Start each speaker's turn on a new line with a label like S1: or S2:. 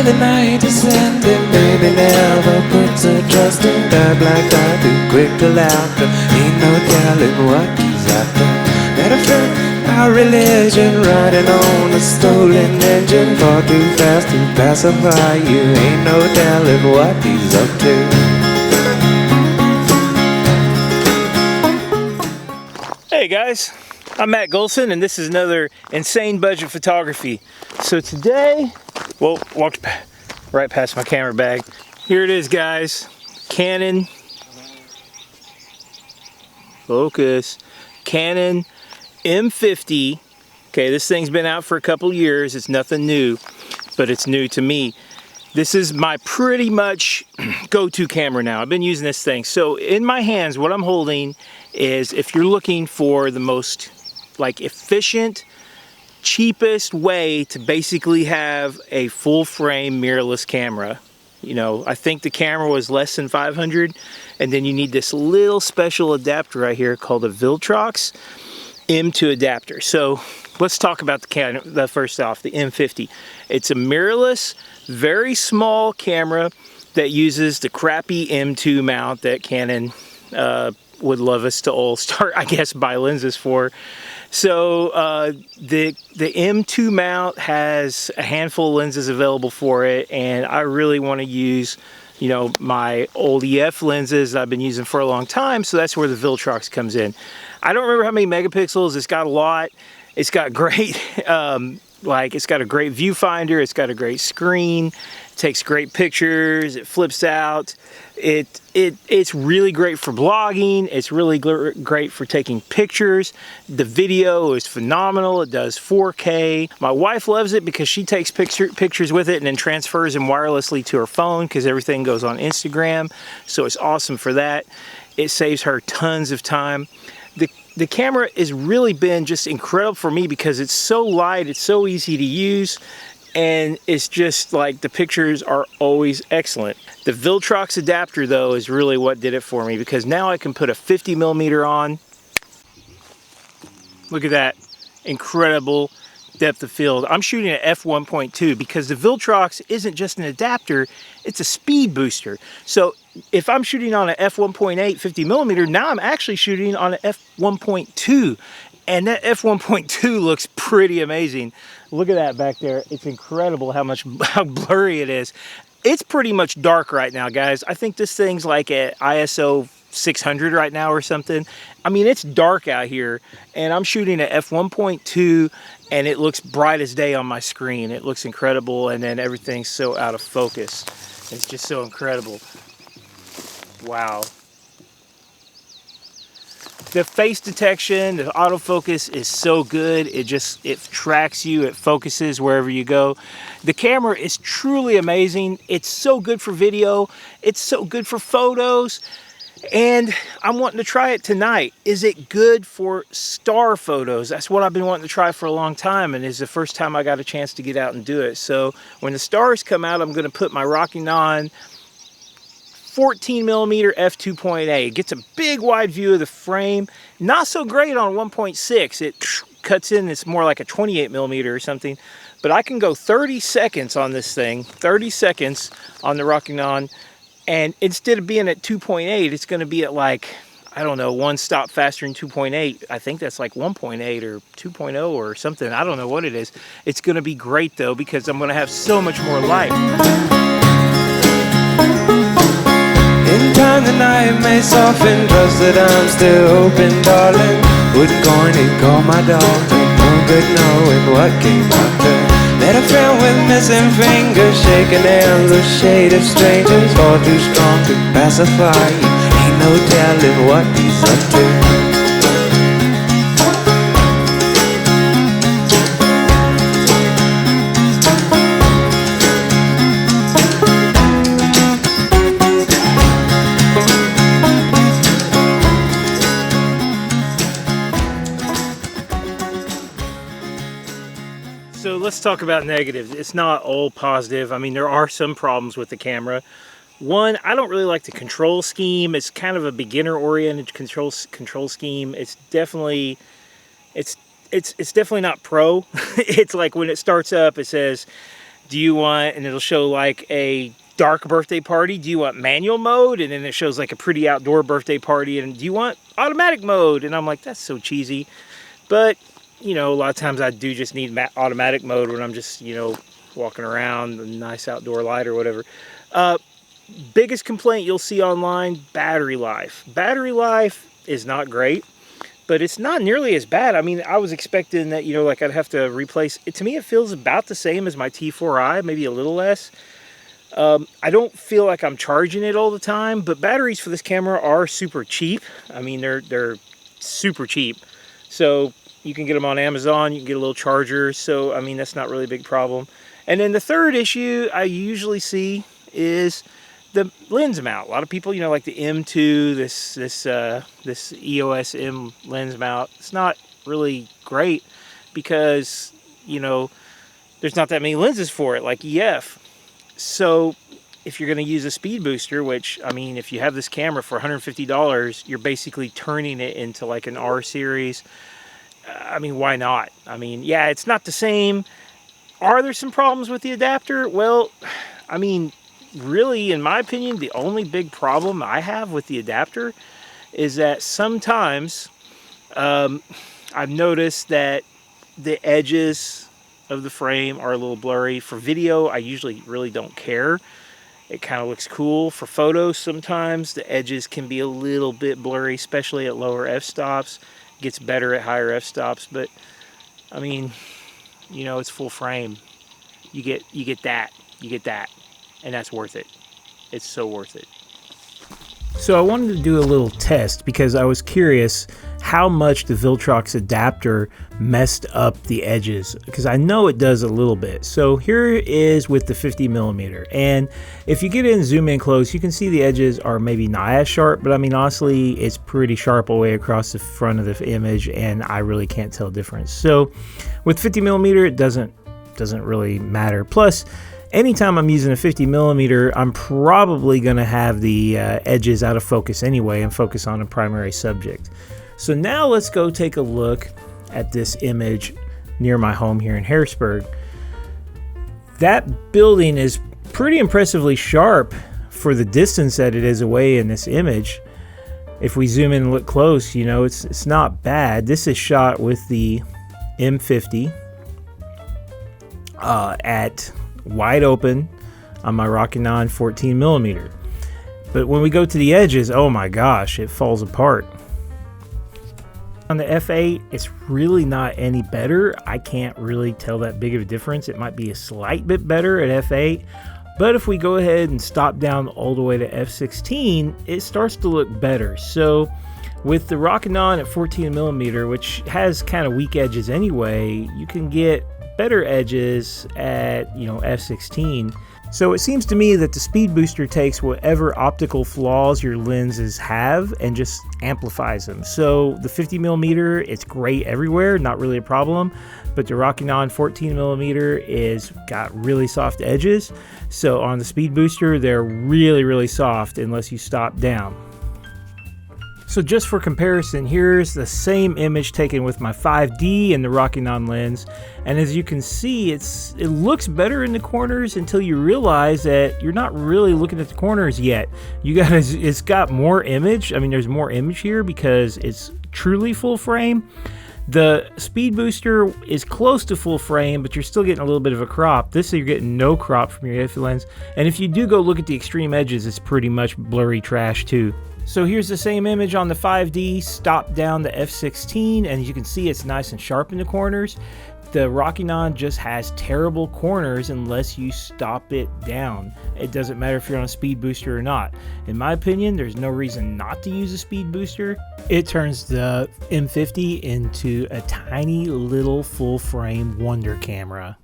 S1: the night descending, baby never puts her trust in that black eye, too quick to laughter. Ain't no telling what he's after. Matter of fact, our religion, riding on a stolen engine, far too fast to pacify you. Ain't no telling what he's up to.
S2: Hey guys, I'm Matt Gholson, and this is another insane budget photography. So today, well, walked right past my camera bag. Here it is, guys. Canon, focus, Canon M50. Okay, this thing's been out for a couple years. It's nothing new, but it's new to me. This is my pretty much go-to camera now. I've been using this thing. So in my hands, what I'm holding is, if you're looking for the most efficient, cheapest way to basically have a full frame mirrorless camera. You know, I think the camera was less than 500, and then you need this little special adapter right here called a Viltrox M2 adapter. So let's talk about the Canon. First off, the M50. It's a mirrorless, very small camera that uses the crappy M2 mount that Canon would love us to all start, I guess, buy lenses for. So the M2 mount has a handful of lenses available for it, and I really want to use, you know, my old EF lenses that I've been using for a long time, so that's where the Viltrox comes in. I don't remember how many megapixels. It's got a lot. It's got great, it's got a great viewfinder. It's got a great screen. It takes great pictures. It flips out. It's really great for blogging. It's really great for taking pictures. The video is phenomenal. It does 4K. My wife loves it because she takes pictures with it and then transfers them wirelessly to her phone, because everything goes on Instagram. So it's awesome for that. It saves her tons of time. The camera has really been just incredible for me because it's so light, it's so easy to use, and it's just like the pictures are always excellent. The Viltrox adapter though is really what did it for me, because now I can put a 50mm on. Look at that, incredible depth of field. I'm shooting at f1.2 because the Viltrox isn't just an adapter, it's a speed booster. So if I'm shooting on an f1.8 50mm, now I'm actually shooting on an f1.2, and that f1.2 looks pretty amazing. Look at that back there. It's incredible how blurry it is. It's pretty much dark right now, guys. I think this thing's like at ISO 600 right now or something. I mean, it's dark out here, and I'm shooting at f1.2, and it looks bright as day on my screen. It looks incredible, and then everything's so out of focus. It's just so incredible. Wow. The face detection, the autofocus is so good. It tracks you, it focuses wherever you go. The camera is truly amazing. It's so good for video. It's so good for photos. And I'm wanting to try it tonight. Is it good for star photos? That's what I've been wanting to try for a long time, and it's the first time I got a chance to get out and do it. So when the stars come out, I'm going to put my Rokinon 14mm f2.8. It gets a big wide view of the frame. Not so great on 1.6. It cuts in, it's more like a 28mm or something. But I can go 30 seconds on this thing, 30 seconds on the Rokinon. And instead of being at 2.8, it's going to be at like, I don't know, one stop faster than 2.8. I think that's like 1.8 or 2.0 or something. I don't know what it is. It's going to be great though, because I'm going to have so much more light.
S1: In time the night may soften, trust that I'm still open, darling. Wouldn't go and call my daughter, no good knowing what came after. Met a friend with missing fingers, shaking hands with shade of strangers, all too strong to pacify you. Ain't no telling what he's up to.
S2: So let's talk about negatives. It's not all positive. I mean, there are some problems with the camera. One, I don't really like the control scheme. It's kind of a beginner-oriented control scheme. It's definitely not pro. It's like when it starts up, it says Do you want, and it'll show like a dark birthday party? Do you want manual mode? And then it shows like a pretty outdoor birthday party. And do you want automatic mode? And I'm like, that's so cheesy. But, you know, a lot of times I do just need automatic mode when I'm just, you know, walking around, a nice outdoor light or whatever. Biggest complaint you'll see online, battery life. Battery life is not great, but it's not nearly as bad. I mean, I was expecting that, you know, like I'd have to replace it. To me, it feels about the same as my T4i, maybe a little less. I don't feel like I'm charging it all the time, but batteries for this camera are super cheap. I mean, they're super cheap. So you can get them on Amazon, you can get a little charger. So, I mean, that's not really a big problem. And then the third issue I usually see is the lens mount. A lot of people, you know, like the M2, this EOS M lens mount. It's not really great because, you know, there's not that many lenses for it, like EF. So if you're going to use a speed booster, which, I mean, if you have this camera for $150, you're basically turning it into like an R series. I mean, why not? I mean, yeah, it's not the same. Are there some problems with the adapter? Well, I mean, really, in my opinion, the only big problem I have with the adapter is that sometimes I've noticed that the edges of the frame are a little blurry. For video, I usually really don't care. It kind of looks cool. For photos, sometimes the edges can be a little bit blurry, especially at lower f-stops. It gets better at higher f-stops, but I mean, you know, it's full frame. You get that, and that's worth it. It's so worth it. So I wanted to do a little test because I was curious how much the Viltrox adapter messed up the edges, because I know it does a little bit. So here is with the 50mm, and if you get in, zoom in close, you can see the edges are maybe not as sharp, but I mean, honestly, it's pretty sharp all the way across the front of the image, and I really can't tell difference. So with 50mm, it doesn't really matter. Plus, anytime I'm using a 50mm, I'm probably going to have the edges out of focus anyway and focus on a primary subject. So now let's go take a look at this image near my home here in Harrisburg. That building is pretty impressively sharp for the distance that it is away in this image. If we zoom in and look close, you know, it's not bad. This is shot with the M50 at wide open on my Rokinon 14mm. But when we go to the edges, oh my gosh, it falls apart. On the f8, it's really not any better. I can't really tell that big of a difference. It might be a slight bit better at f8, but if we go ahead and stop down all the way to f16, it starts to look better. So with the Rokinon at 14mm, which has kind of weak edges anyway, you can get better edges at, you know, f16. So it seems to me that the speed booster takes whatever optical flaws your lenses have and just amplifies them. So the 50mm, it's great everywhere, not really a problem, but the Rokinon 14mm is got really soft edges. So on the speed booster, they're really, really soft unless you stop down. So just for comparison, here's the same image taken with my 5D and the Rokinon lens, and as you can see, it looks better in the corners until you realize that you're not really looking at the corners yet. It's got more image. I mean, there's more image here because it's truly full frame. The speed booster is close to full frame, but you're still getting a little bit of a crop. This, you're getting no crop from your EF lens, and if you do go look at the extreme edges, it's pretty much blurry trash too. So here's the same image on the 5D, stop down to f16, and you can see it's nice and sharp in the corners. The Rokinon just has terrible corners unless you stop it down. It doesn't matter if you're on a speed booster or not. In my opinion, there's no reason not to use a speed booster. It turns the M50 into a tiny little full frame wonder camera.